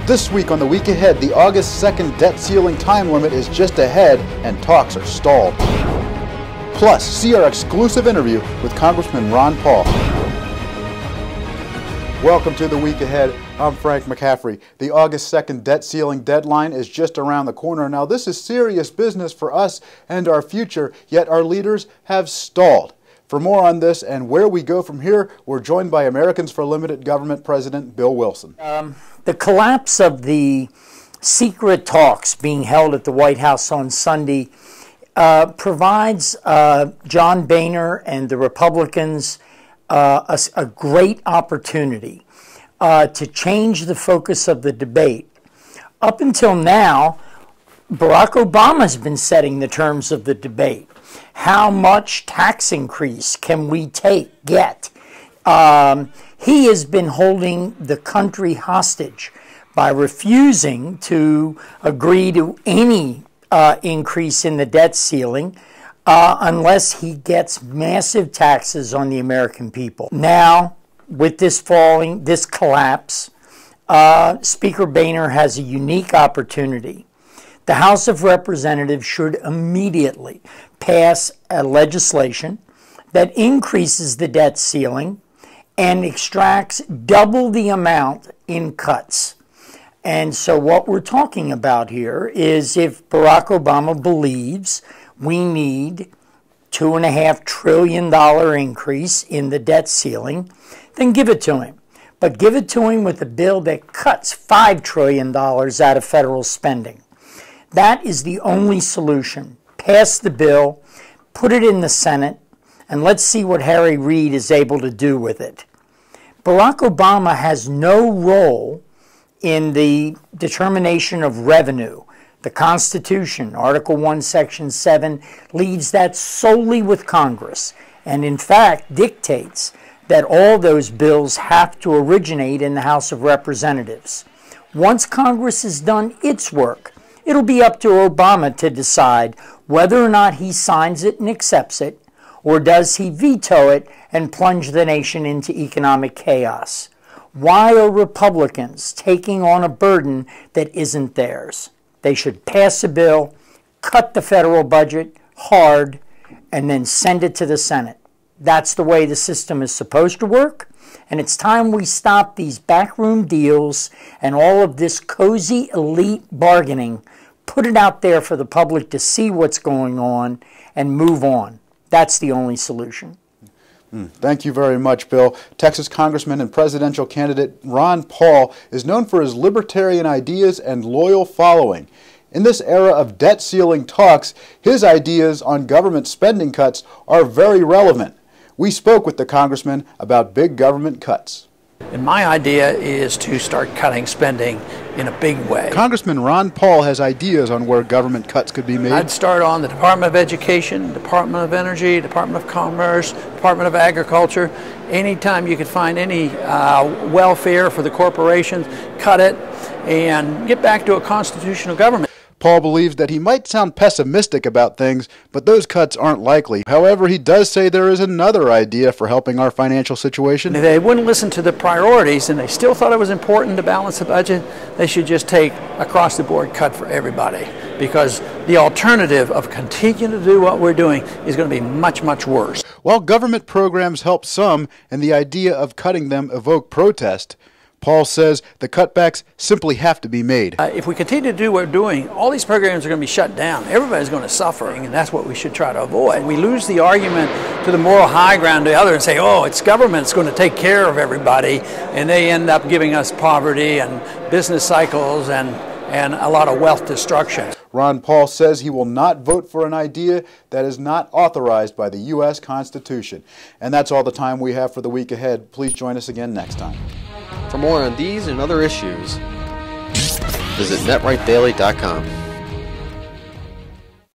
This week on The Week Ahead, the August 2nd debt ceiling time limit is just ahead and talks are stalled. Plus, see our exclusive interview with Congressman Ron Paul. Welcome to The Week Ahead. I'm Frank McCaffrey. The August 2nd debt ceiling deadline is just around the corner. Now, this is serious business for us and our future, yet our leaders have stalled. For more on this and where we go from here, we're joined by Americans for Limited Government President Bill Wilson. The collapse of the secret talks being held at the White House on Sunday provides John Boehner and the Republicans a great opportunity to change the focus of the debate. Up until now, Barack Obama has been setting the terms of the debate. How much tax increase can we get? He has been holding the country hostage by refusing to agree to any increase in the debt ceiling unless he gets massive taxes on the American people. Now, with this collapse, Speaker Boehner has a unique opportunity. The House of Representatives should immediately pass a legislation that increases the debt ceiling and extracts double the amount in cuts. And so what we're talking about here is if Barack Obama believes we need $2.5 trillion increase in the debt ceiling, then give it to him. But give it to him with a bill that cuts $5 trillion out of federal spending. That is the only solution. Pass the bill, put it in the Senate, and let's see what Harry Reid is able to do with it. Barack Obama has no role in the determination of revenue. The Constitution, Article 1, Section 7, leaves that solely with Congress, and in fact dictates that all those bills have to originate in the House of Representatives. Once Congress has done its work, it'll be up to Obama to decide whether or not he signs it and accepts it, or does he veto it and plunge the nation into economic chaos. Why are Republicans taking on a burden that isn't theirs? They should pass a bill, cut the federal budget hard, and then send it to the Senate. That's the way the system is supposed to work. And it's time we stop these backroom deals and all of this cozy elite bargaining. Put it out there for the public to see what's going on and move on. That's the only solution. Thank you very much, Bill. Texas Congressman and presidential candidate Ron Paul is known for his libertarian ideas and loyal following. In this era of debt ceiling talks, his ideas on government spending cuts are very relevant. We spoke with the congressman about big government cuts. And my idea is to start cutting spending in a big way. Congressman Ron Paul has ideas on where government cuts could be made. I'd start on the Department of Education, Department of Energy, Department of Commerce, Department of Agriculture. Anytime you could find any welfare for the corporations, cut it and get back to a constitutional government. Paul believes that he might sound pessimistic about things, but those cuts aren't likely. However, he does say there is another idea for helping our financial situation. If they wouldn't listen to the priorities and they still thought it was important to balance the budget, they should just take across-the-board cut for everybody, because the alternative of continuing to do what we're doing is going to be much, much worse. While government programs help some and the idea of cutting them evoke protest, Paul says the cutbacks simply have to be made. If we continue to do what we're doing, all these programs are going to be shut down. Everybody's going to suffer, and that's what we should try to avoid. We lose the argument to the moral high ground to the other and say, oh, it's government's going to take care of everybody, and they end up giving us poverty and business cycles and a lot of wealth destruction. Ron Paul says he will not vote for an idea that is not authorized by the U.S. Constitution. And that's all the time we have for The Week Ahead. Please join us again next time. For more on these and other issues, visit netrightdaily.com.